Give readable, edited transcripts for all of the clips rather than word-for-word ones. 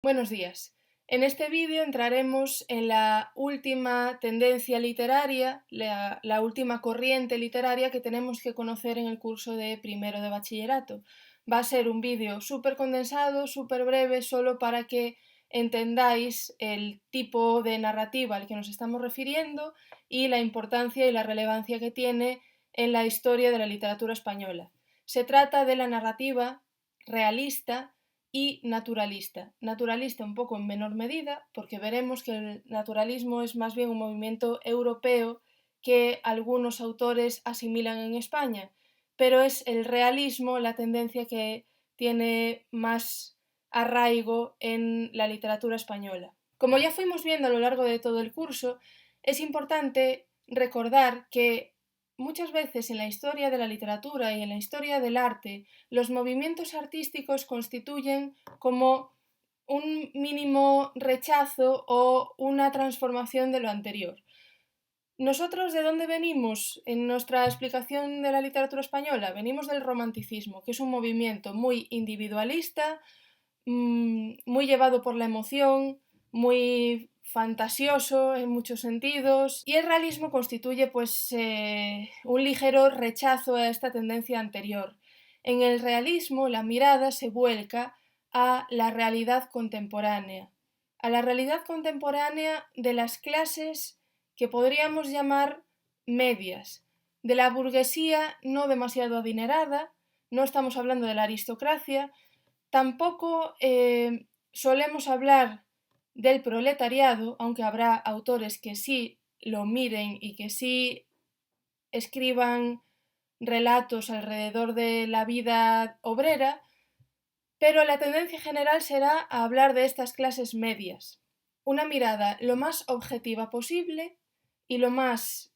Buenos días. En este vídeo entraremos en la última tendencia literaria, la última corriente literaria que tenemos que conocer en el curso de primero de bachillerato. Va a ser un vídeo súper condensado, súper breve, solo para que entendáis el tipo de narrativa al que nos estamos refiriendo y la importancia y la relevancia que tiene en la historia de la literatura española. Se trata de la narrativa realista y naturalista. Naturalista un poco en menor medida, porque veremos que el naturalismo es más bien un movimiento europeo que algunos autores asimilan en España, pero es el realismo la tendencia que tiene más arraigo en la literatura española. Como ya fuimos viendo a lo largo de todo el curso, es importante recordar que muchas veces en la historia de la literatura y en la historia del arte, los movimientos artísticos constituyen como un mínimo rechazo o una transformación de lo anterior. ¿Nosotros de dónde venimos en nuestra explicación de la literatura española? Venimos del romanticismo, que es un movimiento muy individualista, muy llevado por la emoción, muy fantasioso en muchos sentidos, y el realismo constituye un ligero rechazo a esta tendencia anterior. En el realismo la mirada se vuelca a la realidad contemporánea, de las clases que podríamos llamar medias, de la burguesía no demasiado adinerada, no estamos hablando de la aristocracia. Tampoco solemos hablar del proletariado, aunque habrá autores que sí lo miren y que sí escriban relatos alrededor de la vida obrera, pero la tendencia general será a hablar de estas clases medias. Una mirada lo más objetiva posible y lo más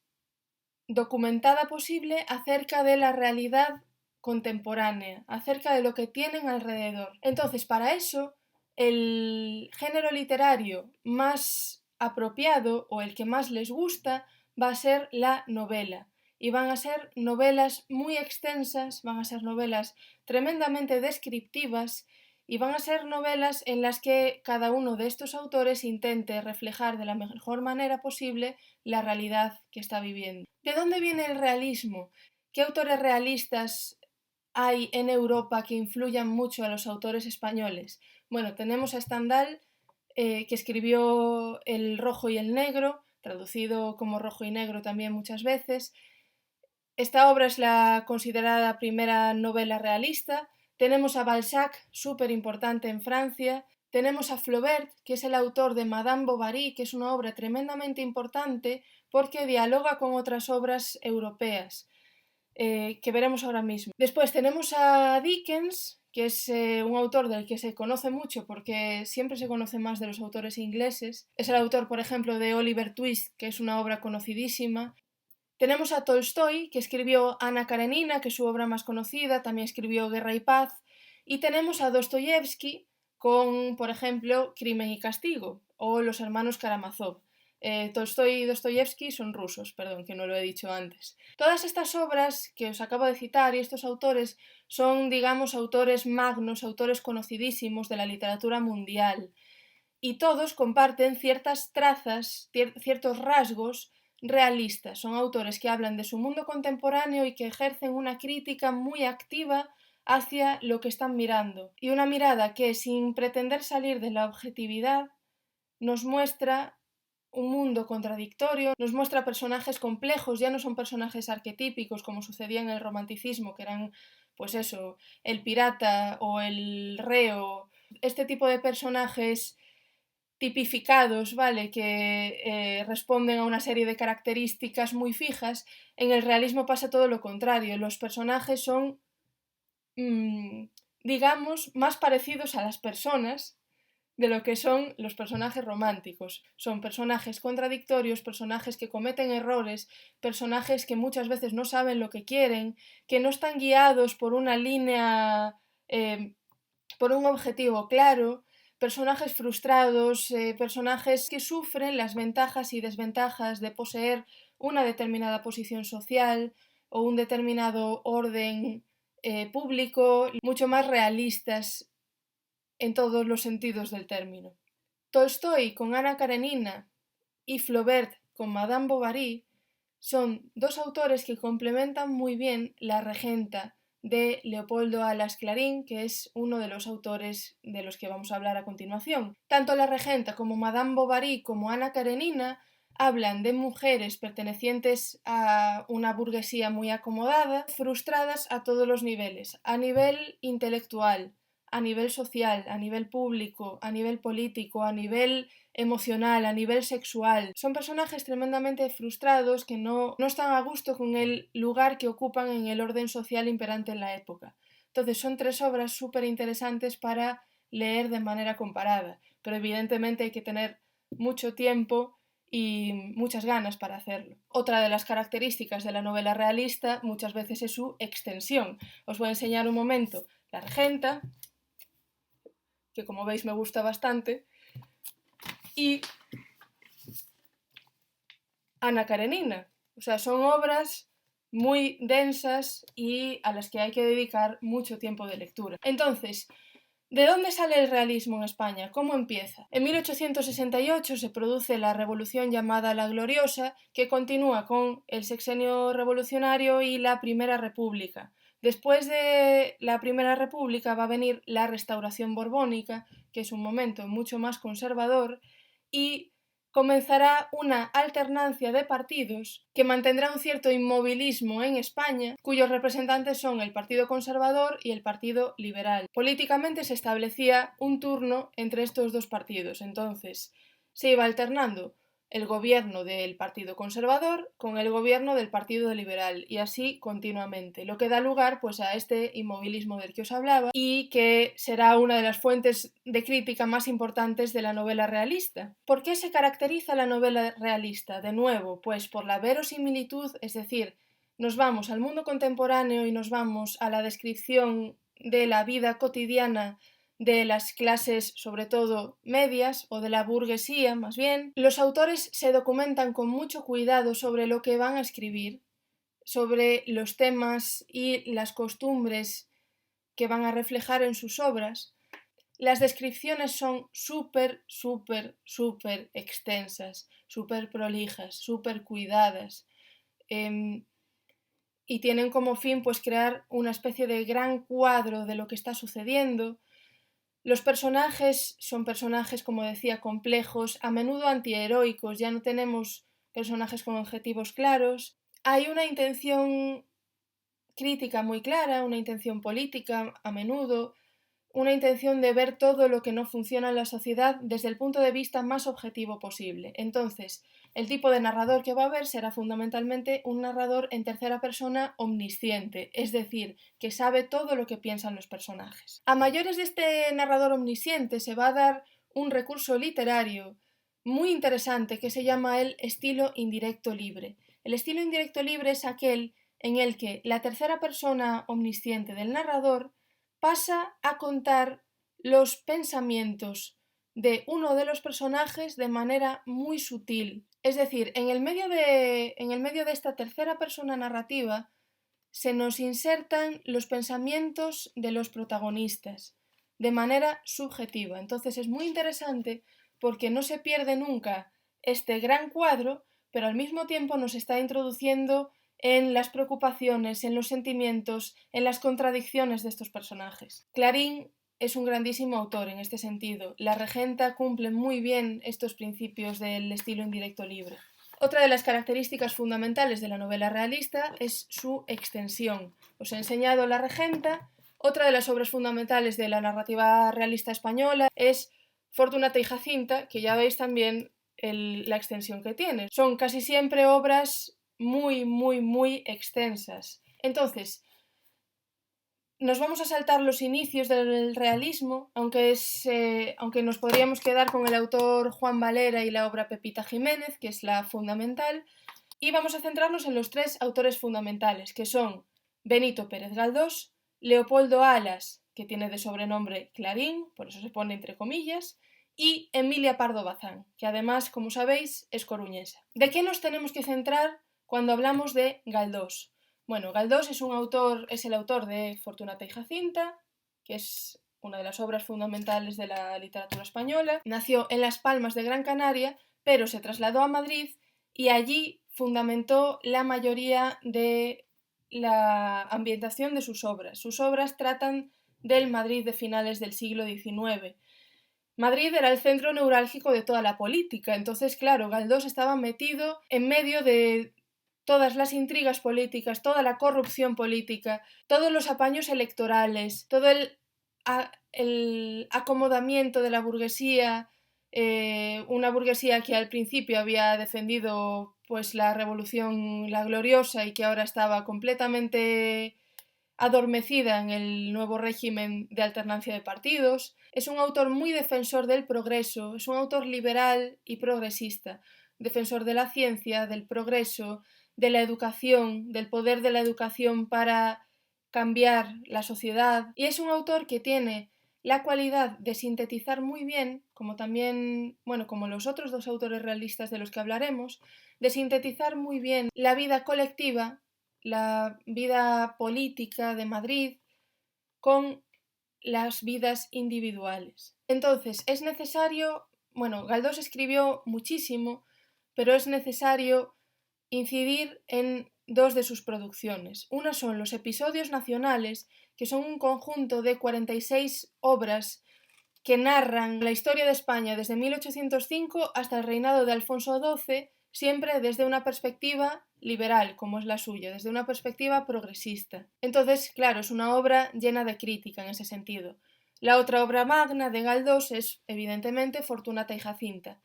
documentada posible acerca de la realidad contemporánea, acerca de lo que tienen alrededor. Entonces, para eso, el género literario más apropiado o el que más les gusta va a ser la novela. Y van a ser novelas muy extensas, van a ser novelas tremendamente descriptivas y van a ser novelas en las que cada uno de estos autores intente reflejar de la mejor manera posible la realidad que está viviendo. ¿De dónde viene el realismo? ¿Qué autores realistas hay en Europa que influyan mucho a los autores españoles? Bueno, tenemos a Stendhal, que escribió El rojo y el negro, traducido como rojo y negro también muchas veces. Esta obra es la considerada primera novela realista. Tenemos a Balzac, súper importante en Francia. Tenemos a Flaubert, que es el autor de Madame Bovary, que es una obra tremendamente importante porque dialoga con otras obras europeas, que veremos ahora mismo. Después tenemos a Dickens, que es un autor del que se conoce mucho porque siempre se conoce más de los autores ingleses. Es el autor, por ejemplo, de Oliver Twist, que es una obra conocidísima. Tenemos a Tolstoy, que escribió Ana Karenina, que es su obra más conocida, también escribió Guerra y Paz, y tenemos a Dostoyevsky con, por ejemplo, Crimen y Castigo, o Los hermanos Karamazov. Tolstoy y Dostoyevsky son rusos, perdón, que no lo he dicho antes. Todas estas obras que os acabo de citar y estos autores son, digamos, autores magnos, autores conocidísimos de la literatura mundial, y todos comparten ciertas trazas, ciertos rasgos realistas. Son autores que hablan de su mundo contemporáneo y que ejercen una crítica muy activa hacia lo que están mirando. Y una mirada que, sin pretender salir de la objetividad, nos muestra un mundo contradictorio, nos muestra personajes complejos, ya no son personajes arquetípicos como sucedía en el romanticismo, que eran, pues eso, el pirata o el reo. Este tipo de personajes tipificados, ¿vale? Que responden a una serie de características muy fijas. En el realismo pasa todo lo contrario. Los personajes son, digamos, más parecidos a las personas de lo que son los personajes románticos. Son personajes contradictorios, personajes que cometen errores, personajes que muchas veces no saben lo que quieren, que no están guiados por una línea, por un objetivo claro, personajes frustrados, personajes que sufren las ventajas y desventajas de poseer una determinada posición social o un determinado orden público, mucho más realistas en todos los sentidos del término. Tolstói con Ana Karenina y Flaubert con Madame Bovary son dos autores que complementan muy bien La Regenta de Leopoldo Alas Clarín, que es uno de los autores de los que vamos a hablar a continuación. Tanto La Regenta como Madame Bovary como Ana Karenina hablan de mujeres pertenecientes a una burguesía muy acomodada, frustradas a todos los niveles, a nivel intelectual, a nivel social, a nivel público, a nivel político, a nivel emocional, a nivel sexual. Son personajes tremendamente frustrados que no están a gusto con el lugar que ocupan en el orden social imperante en la época. Entonces son tres obras súper interesantes para leer de manera comparada, pero evidentemente hay que tener mucho tiempo y muchas ganas para hacerlo. Otra de las características de la novela realista muchas veces es su extensión. Os voy a enseñar un momento La Regenta, que como veis me gusta bastante, y Ana Karenina. O sea, son obras muy densas y a las que hay que dedicar mucho tiempo de lectura. Entonces, ¿de dónde sale el realismo en España? ¿Cómo empieza? En 1868 se produce la revolución llamada La Gloriosa, que continúa con el sexenio revolucionario y la Primera República. Después de la Primera República va a venir la Restauración Borbónica, que es un momento mucho más conservador, y comenzará una alternancia de partidos que mantendrá un cierto inmovilismo en España, cuyos representantes son el Partido Conservador y el Partido Liberal. Políticamente se establecía un turno entre estos dos partidos, entonces se iba alternando el gobierno del Partido Conservador con el gobierno del Partido Liberal y así continuamente, lo que da lugar pues a este inmovilismo del que os hablaba y que será una de las fuentes de crítica más importantes de la novela realista. ¿Por qué se caracteriza la novela realista? De nuevo, pues por la verosimilitud, es decir, nos vamos al mundo contemporáneo y nos vamos a la descripción de la vida cotidiana de las clases, sobre todo medias, o de la burguesía más bien. Los autores se documentan con mucho cuidado sobre lo que van a escribir, sobre los temas y las costumbres que van a reflejar en sus obras. Las descripciones son súper extensas, súper prolijas, súper cuidadas. Y tienen como fin pues crear una especie de gran cuadro de lo que está sucediendo. Los personajes son personajes, como decía, complejos, a menudo antiheroicos, ya no tenemos personajes con objetivos claros. Hay una intención crítica muy clara, una intención política a menudo, una intención de ver todo lo que no funciona en la sociedad desde el punto de vista más objetivo posible. Entonces, el tipo de narrador que va a haber será fundamentalmente un narrador en tercera persona omnisciente, es decir, que sabe todo lo que piensan los personajes. A mayores de este narrador omnisciente se va a dar un recurso literario muy interesante que se llama el estilo indirecto libre. El estilo indirecto libre es aquel en el que la tercera persona omnisciente del narrador pasa a contar los pensamientos de uno de los personajes de manera muy sutil. Es decir, en el medio de esta tercera persona narrativa se nos insertan los pensamientos de los protagonistas de manera subjetiva. Entonces es muy interesante porque no se pierde nunca este gran cuadro, pero al mismo tiempo nos está introduciendo en las preocupaciones, en los sentimientos, en las contradicciones de estos personajes. Clarín es un grandísimo autor en este sentido. La Regenta cumple muy bien estos principios del estilo indirecto libre. Otra de las características fundamentales de la novela realista es su extensión. Os he enseñado La Regenta. Otra de las obras fundamentales de la narrativa realista española es Fortunata y Jacinta, que ya veis también la extensión que tiene. Son casi siempre obras muy extensas. Entonces, nos vamos a saltar los inicios del realismo, aunque nos podríamos quedar con el autor Juan Valera y la obra Pepita Jiménez, que es la fundamental, y vamos a centrarnos en los tres autores fundamentales, que son Benito Pérez Galdós, Leopoldo Alas, que tiene de sobrenombre Clarín, por eso se pone entre comillas, y Emilia Pardo Bazán, que además, como sabéis, es coruñesa. ¿De qué nos tenemos que centrar cuando hablamos de Galdós? Bueno, Galdós es el autor de Fortunata y Jacinta, que es una de las obras fundamentales de la literatura española. Nació en Las Palmas de Gran Canaria, pero se trasladó a Madrid y allí fundamentó la mayoría de la ambientación de sus obras. Sus obras tratan del Madrid de finales del siglo XIX. Madrid era el centro neurálgico de toda la política, entonces, claro, Galdós estaba metido en medio de todas las intrigas políticas, toda la corrupción política, todos los apaños electorales, todo el acomodamiento de la burguesía, una burguesía que al principio había defendido pues la revolución, la gloriosa, y que ahora estaba completamente adormecida en el nuevo régimen de alternancia de partidos. Es un autor muy defensor del progreso, es un autor liberal y progresista, defensor de la ciencia, del progreso, de la educación, del poder de la educación para cambiar la sociedad, y es un autor que tiene la cualidad de sintetizar muy bien, como también, bueno, como los otros dos autores realistas de los que hablaremos, de sintetizar muy bien la vida colectiva, la vida política de Madrid con las vidas individuales. Entonces, es necesario, bueno, Galdós escribió muchísimo, pero es necesario incidir en dos de sus producciones. Una son los Episodios Nacionales, que son un conjunto de 46 obras que narran la historia de España desde 1805 hasta el reinado de Alfonso XII, siempre desde una perspectiva liberal, como es la suya, desde una perspectiva progresista. Entonces, claro, es una obra llena de crítica en ese sentido. La otra obra magna de Galdós es, evidentemente, Fortunata y Jacinta.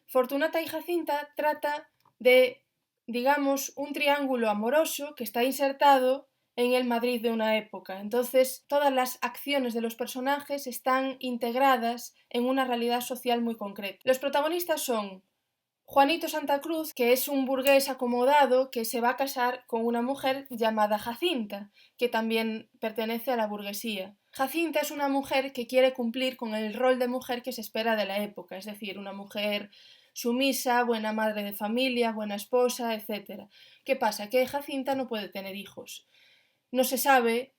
Fortunata y Jacinta trata de, digamos, un triángulo amoroso que está insertado en el Madrid de una época. Entonces, todas las acciones de los personajes están integradas en una realidad social muy concreta. Los protagonistas son Juanito Santa Cruz, que es un burgués acomodado que se va a casar con una mujer llamada Jacinta, que también pertenece a la burguesía. Jacinta es una mujer que quiere cumplir con el rol de mujer que se espera de la época, es decir, una mujer sumisa, buena madre de familia, buena esposa, etc. ¿Qué pasa? Que Jacinta no puede tener hijos. No se sabe,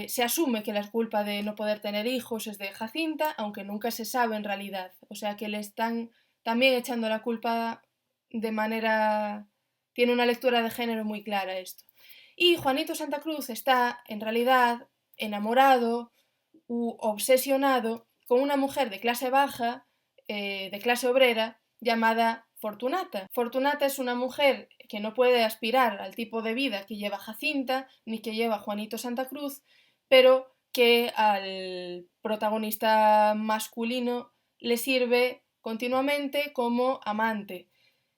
se asume que la culpa de no poder tener hijos es de Jacinta, aunque nunca se sabe en realidad. O sea que le están también echando la culpa de manera... Tiene una lectura de género muy clara esto. Y Juanito Santa Cruz está, en realidad, enamorado u obsesionado con una mujer de clase baja, de clase obrera, llamada Fortunata. Fortunata es una mujer que no puede aspirar al tipo de vida que lleva Jacinta ni que lleva Juanito Santa Cruz, pero que al protagonista masculino le sirve continuamente como amante.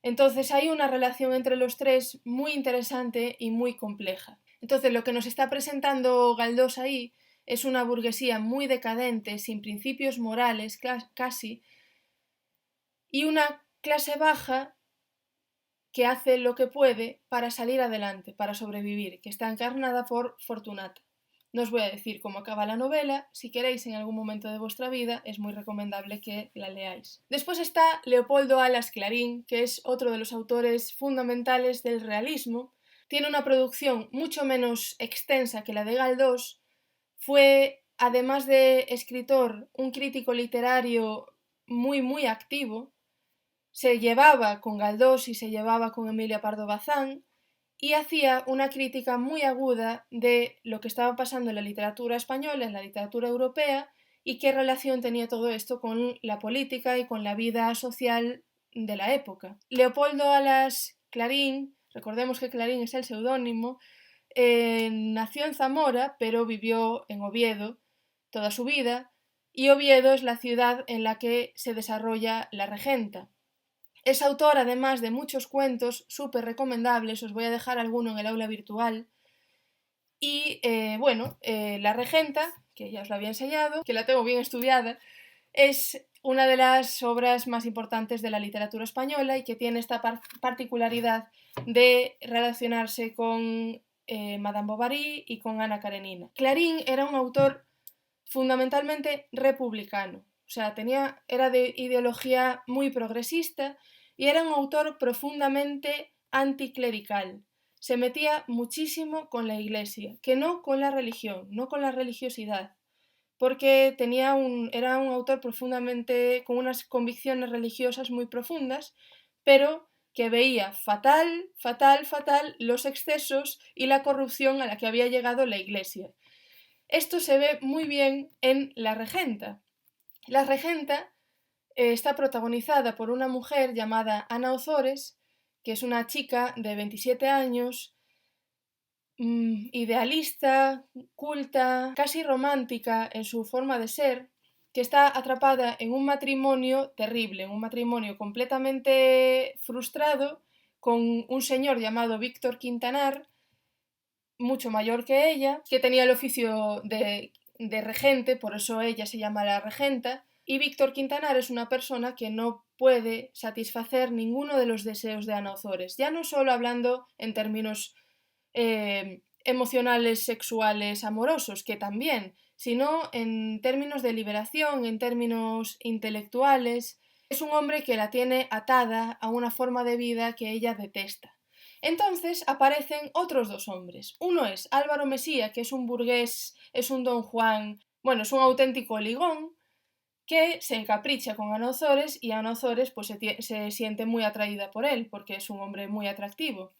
Entonces hay una relación entre los tres muy interesante y muy compleja. Entonces lo que nos está presentando Galdós ahí es una burguesía muy decadente, sin principios morales casi, y una clase baja que hace lo que puede para salir adelante, para sobrevivir, que está encarnada por Fortunata. No os voy a decir cómo acaba la novela, si queréis en algún momento de vuestra vida es muy recomendable que la leáis. Después está Leopoldo Alas Clarín, que es otro de los autores fundamentales del realismo. Tiene una producción mucho menos extensa que la de Galdós. Fue, además de escritor, un crítico literario muy activo. Se llevaba con Galdós y se llevaba con Emilia Pardo Bazán, y hacía una crítica muy aguda de lo que estaba pasando en la literatura española, en la literatura europea, y qué relación tenía todo esto con la política y con la vida social de la época. Leopoldo Alas Clarín, recordemos que Clarín es el seudónimo, nació en Zamora, pero vivió en Oviedo toda su vida, y Oviedo es la ciudad en la que se desarrolla La Regenta. Es autor, además, de muchos cuentos súper recomendables, os voy a dejar alguno en el aula virtual. Y La Regenta, que ya os la había enseñado, que la tengo bien estudiada, es una de las obras más importantes de la literatura española y que tiene esta particularidad de relacionarse con Madame Bovary y con Ana Karenina. Clarín era un autor fundamentalmente republicano, o sea, era de ideología muy progresista y era un autor profundamente anticlerical. Se metía muchísimo con la Iglesia, que no con la religión, no con la religiosidad, porque era un autor profundamente con unas convicciones religiosas muy profundas, pero que veía fatal, fatal, fatal los excesos y la corrupción a la que había llegado la Iglesia. Esto se ve muy bien en La Regenta. La Regenta está protagonizada por una mujer llamada Ana Ozores, que es una chica de 27 años, idealista, culta, casi romántica en su forma de ser, que está atrapada en un matrimonio terrible, en un matrimonio completamente frustrado con un señor llamado Víctor Quintanar, mucho mayor que ella, que tenía el oficio de regente, por eso ella se llama la regenta, y Víctor Quintanar es una persona que no puede satisfacer ninguno de los deseos de Ana Ozores, ya no solo hablando en términos emocionales, sexuales, amorosos, que también, sino en términos de liberación, en términos intelectuales. Es un hombre que la tiene atada a una forma de vida que ella detesta. Entonces aparecen otros dos hombres. Uno es Álvaro Mesía, que es un burgués, es un don Juan, bueno, es un auténtico ligón, que se encapricha con Ana Ozores y Ana Ozores pues, se siente muy atraída por él, porque es un hombre muy atractivo.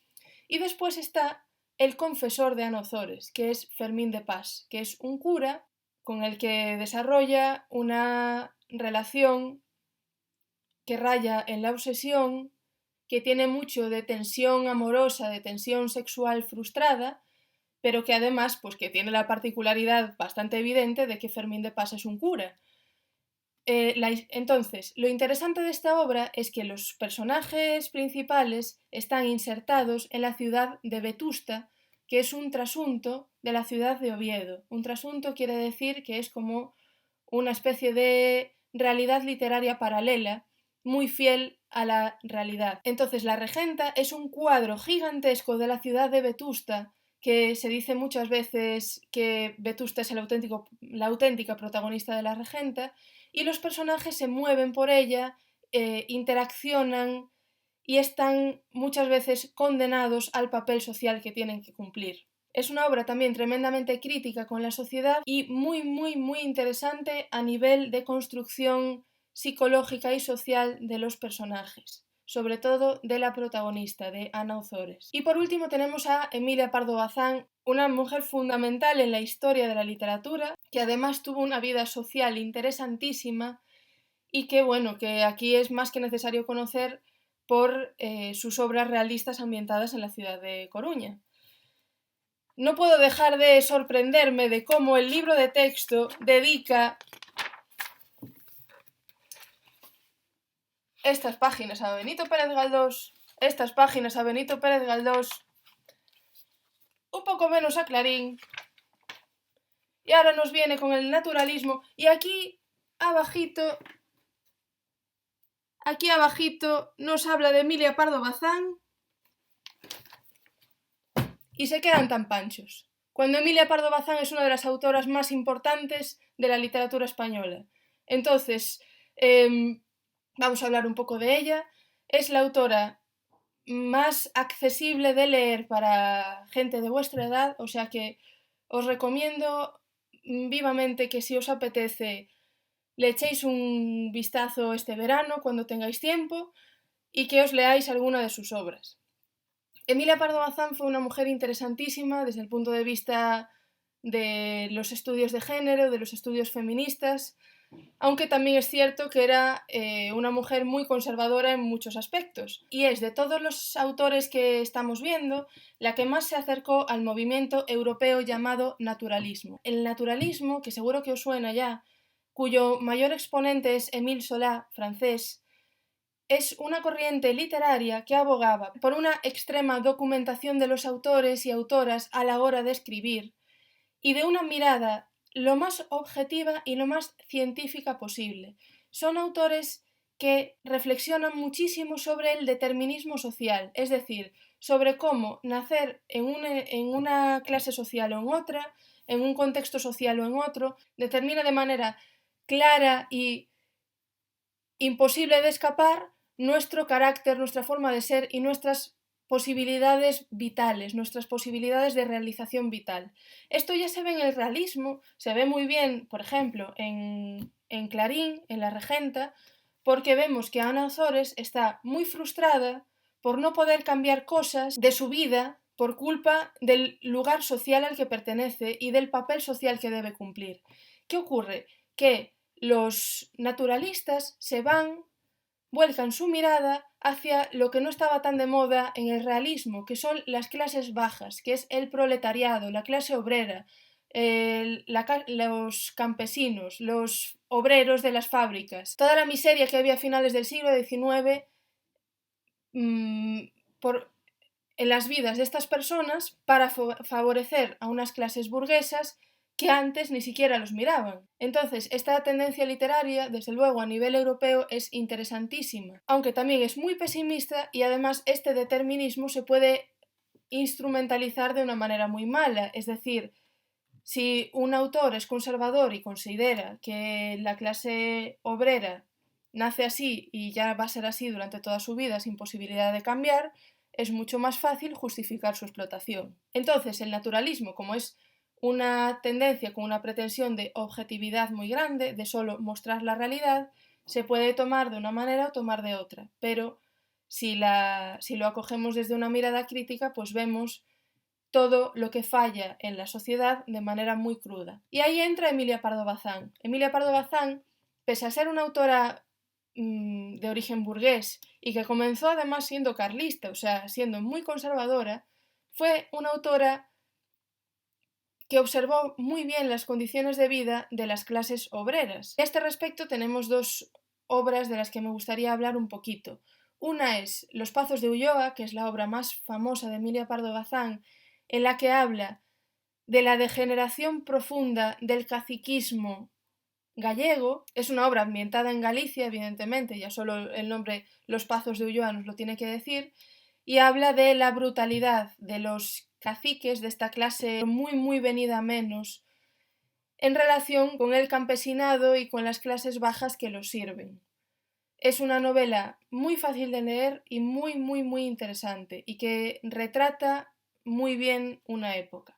Y después está el confesor de Ana Ozores, que es Fermín de Pas, que es un cura con el que desarrolla una relación que raya en la obsesión, que tiene mucho de tensión amorosa, de tensión sexual frustrada, pero que además pues que tiene la particularidad bastante evidente de que Fermín de Pas es un cura. Entonces, lo interesante de esta obra es que los personajes principales están insertados en la ciudad de Vetusta, que es un trasunto de la ciudad de Oviedo. Un trasunto quiere decir que es como una especie de realidad literaria paralela, muy fiel a la realidad. Entonces, La Regenta es un cuadro gigantesco de la ciudad de Vetusta, que se dice muchas veces que Vetusta es la auténtica protagonista de La Regenta, y los personajes se mueven por ella, interaccionan y están muchas veces condenados al papel social que tienen que cumplir. Es una obra también tremendamente crítica con la sociedad y muy, muy, muy interesante a nivel de construcción psicológica y social de los personajes, sobre todo de la protagonista, de Ana Ozores. Y por último tenemos a Emilia Pardo Bazán, una mujer fundamental en la historia de la literatura, que además tuvo una vida social interesantísima y que, bueno, que aquí es más que necesario conocer por sus obras realistas ambientadas en la ciudad de Coruña. No puedo dejar de sorprenderme de cómo el libro de texto dedica estas páginas a Benito Pérez Galdós, estas páginas a Benito Pérez Galdós, un poco menos a Clarín, y ahora nos viene con el naturalismo, y aquí abajito nos habla de Emilia Pardo Bazán y se quedan tan panchos, cuando Emilia Pardo Bazán es una de las autoras más importantes de la literatura española. Entonces, vamos a hablar un poco de ella. Es la autora más accesible de leer para gente de vuestra edad, o sea que os recomiendo vivamente que si os apetece le echéis un vistazo este verano cuando tengáis tiempo y que os leáis alguna de sus obras. Emilia Pardo Bazán fue una mujer interesantísima desde el punto de vista de los estudios de género, de los estudios feministas, aunque también es cierto que era una mujer muy conservadora en muchos aspectos, y es de todos los autores que estamos viendo la que más se acercó al movimiento europeo llamado naturalismo. El naturalismo, que seguro que os suena ya, cuyo mayor exponente es Émile Zola, francés, es una corriente literaria que abogaba por una extrema documentación de los autores y autoras a la hora de escribir y de una mirada lo más objetiva y lo más científica posible. Son autores que reflexionan muchísimo sobre el determinismo social, es decir, sobre cómo nacer en una clase social o en otra, en un contexto social o en otro, determina de manera clara y imposible de escapar nuestro carácter, nuestra forma de ser y nuestras posibilidades vitales, nuestras posibilidades de realización vital. Esto ya se ve en el realismo, se ve muy bien, por ejemplo, en Clarín, en La Regenta, porque vemos que Ana Ozores está muy frustrada por no poder cambiar cosas de su vida por culpa del lugar social al que pertenece y del papel social que debe cumplir. ¿Qué ocurre? Que los naturalistas vuelcan su mirada hacia lo que no estaba tan de moda en el realismo, que son las clases bajas, que es el proletariado, la clase obrera, los campesinos, los obreros de las fábricas. Toda la miseria que había a finales del siglo XIX en las vidas de estas personas para favorecer a unas clases burguesas que antes ni siquiera los miraban. Entonces, esta tendencia literaria, desde luego a nivel europeo, es interesantísima, aunque también es muy pesimista y además este determinismo se puede instrumentalizar de una manera muy mala, es decir, si un autor es conservador y considera que la clase obrera nace así y ya va a ser así durante toda su vida sin posibilidad de cambiar, es mucho más fácil justificar su explotación. Entonces, el naturalismo, como es una tendencia con una pretensión de objetividad muy grande, de solo mostrar la realidad, se puede tomar de una manera o tomar de otra, pero si lo acogemos desde una mirada crítica, pues vemos todo lo que falla en la sociedad de manera muy cruda. Y ahí entra Emilia Pardo Bazán. Emilia Pardo Bazán, pese a ser una autora de origen burgués y que comenzó además siendo carlista, o sea, siendo muy conservadora, fue una autora que observó muy bien las condiciones de vida de las clases obreras. A este respecto tenemos dos obras de las que me gustaría hablar un poquito. Una es Los Pazos de Ulloa, que es la obra más famosa de Emilia Pardo Bazán, en la que habla de la degeneración profunda del caciquismo gallego. Es una obra ambientada en Galicia, evidentemente, ya solo el nombre Los Pazos de Ulloa nos lo tiene que decir, y habla de la brutalidad de los caciques de esta clase muy venida a menos en relación con el campesinado y con las clases bajas que los sirven. Es una novela muy fácil de leer y muy interesante y que retrata muy bien una época.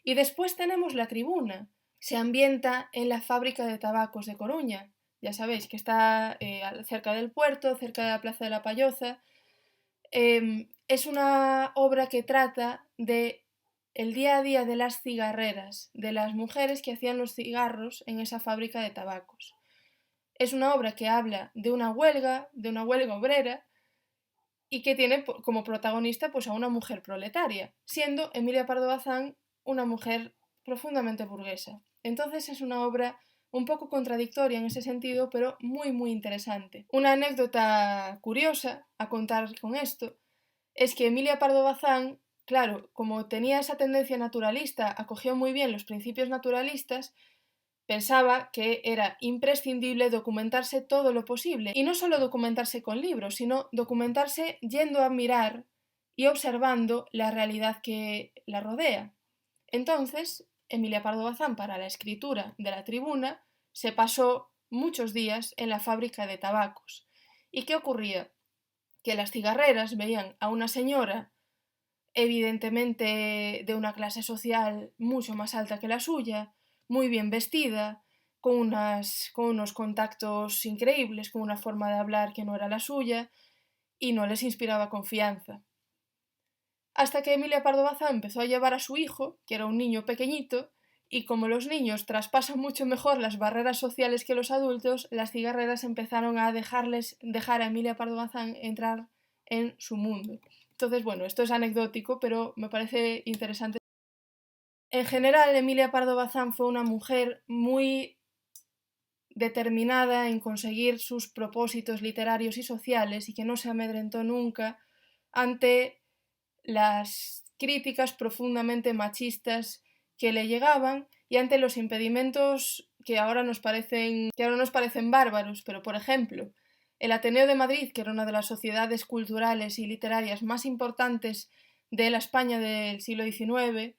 Y después tenemos La Tribuna. Se ambienta en la fábrica de tabacos de Coruña. Ya sabéis que está cerca del puerto, cerca de la Plaza de la Payoza. Es una obra que trata de el día a día de las cigarreras, de las mujeres que hacían los cigarros en esa fábrica de tabacos. Es una obra que habla de una huelga obrera, y que tiene como protagonista pues, a una mujer proletaria, siendo Emilia Pardo Bazán una mujer profundamente burguesa. Entonces es una obra un poco contradictoria en ese sentido, pero muy interesante. Una anécdota curiosa a contar con esto es que Emilia Pardo Bazán, claro, como tenía esa tendencia naturalista, acogió muy bien los principios naturalistas, pensaba que era imprescindible documentarse todo lo posible, y no solo documentarse con libros, sino documentarse yendo a mirar y observando la realidad que la rodea. Entonces, Emilia Pardo Bazán, para la escritura de La Tribuna, se pasó muchos días en la fábrica de tabacos. ¿Y qué ocurría? Que las cigarreras veían a una señora evidentemente de una clase social mucho más alta que la suya, muy bien vestida, con unos contactos increíbles, con una forma de hablar que no era la suya, y no les inspiraba confianza. Hasta que Emilia Pardo Bazán empezó a llevar a su hijo, que era un niño pequeñito, y como los niños traspasan mucho mejor las barreras sociales que los adultos, las cigarreras empezaron a dejar a Emilia Pardo Bazán entrar en su mundo. Entonces, bueno, esto es anecdótico, pero me parece interesante. En general, Emilia Pardo Bazán fue una mujer muy determinada en conseguir sus propósitos literarios y sociales y que no se amedrentó nunca ante las críticas profundamente machistas que le llegaban y ante los impedimentos que ahora nos parecen bárbaros, pero por ejemplo, el Ateneo de Madrid, que era una de las sociedades culturales y literarias más importantes de la España del siglo XIX,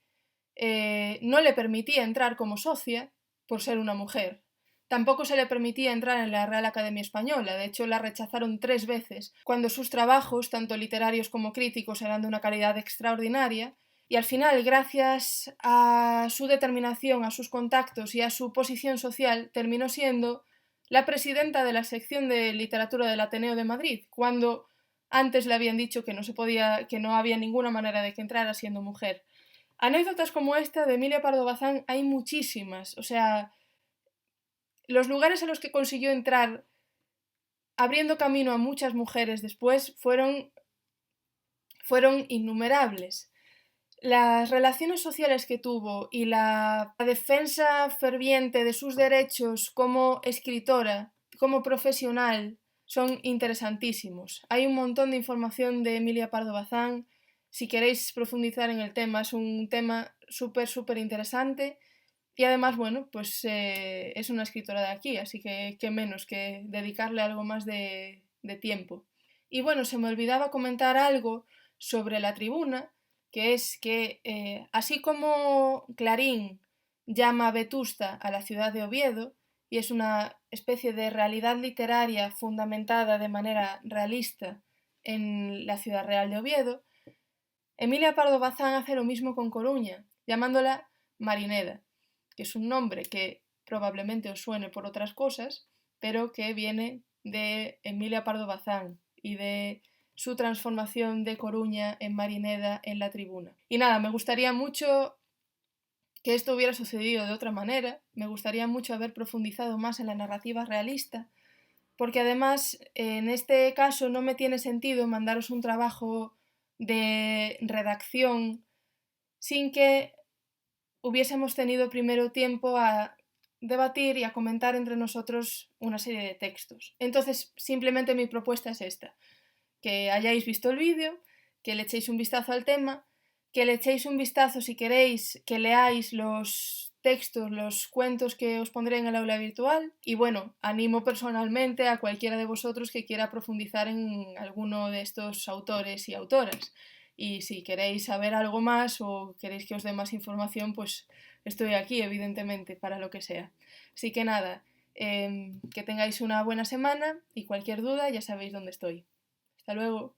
no le permitía entrar como socia por ser una mujer. Tampoco se le permitía entrar en la Real Academia Española, de hecho la rechazaron 3 veces, cuando sus trabajos, tanto literarios como críticos, eran de una calidad extraordinaria, y al final, gracias a su determinación, a sus contactos y a su posición social, terminó siendo la presidenta de la sección de literatura del Ateneo de Madrid, cuando antes le habían dicho que no se podía, que no había ninguna manera de que entrara siendo mujer. Anécdotas como esta de Emilia Pardo Bazán hay muchísimas, o sea, los lugares a los que consiguió entrar abriendo camino a muchas mujeres después fueron innumerables. Las relaciones sociales que tuvo y la defensa ferviente de sus derechos como escritora, como profesional, son interesantísimos. Hay un montón de información de Emilia Pardo Bazán. Si queréis profundizar en el tema, es un tema súper interesante. Y además, bueno, pues es una escritora de aquí, así que qué menos que dedicarle algo más de tiempo. Y bueno, se me olvidaba comentar algo sobre La Tribuna, que es que así como Clarín llama Vetusta a la ciudad de Oviedo, y es una especie de realidad literaria fundamentada de manera realista en la ciudad real de Oviedo, Emilia Pardo Bazán hace lo mismo con Coruña, llamándola Marineda, que es un nombre que probablemente os suene por otras cosas, pero que viene de Emilia Pardo Bazán y de su transformación de Coruña en Marineda en La Tribuna. Y nada, me gustaría mucho que esto hubiera sucedido de otra manera, me gustaría mucho haber profundizado más en la narrativa realista, porque además en este caso no me tiene sentido mandaros un trabajo de redacción sin que hubiésemos tenido primero tiempo a debatir y a comentar entre nosotros una serie de textos. Entonces, simplemente mi propuesta es esta, que hayáis visto el vídeo, que le echéis un vistazo al tema, que le echéis un vistazo si queréis, que leáis los textos, los cuentos que os pondré en el aula virtual y bueno, animo personalmente a cualquiera de vosotros que quiera profundizar en alguno de estos autores y autoras. Y si queréis saber algo más o queréis que os dé más información, pues estoy aquí, evidentemente, para lo que sea. Así que nada, que tengáis una buena semana y cualquier duda ya sabéis dónde estoy. Hasta luego.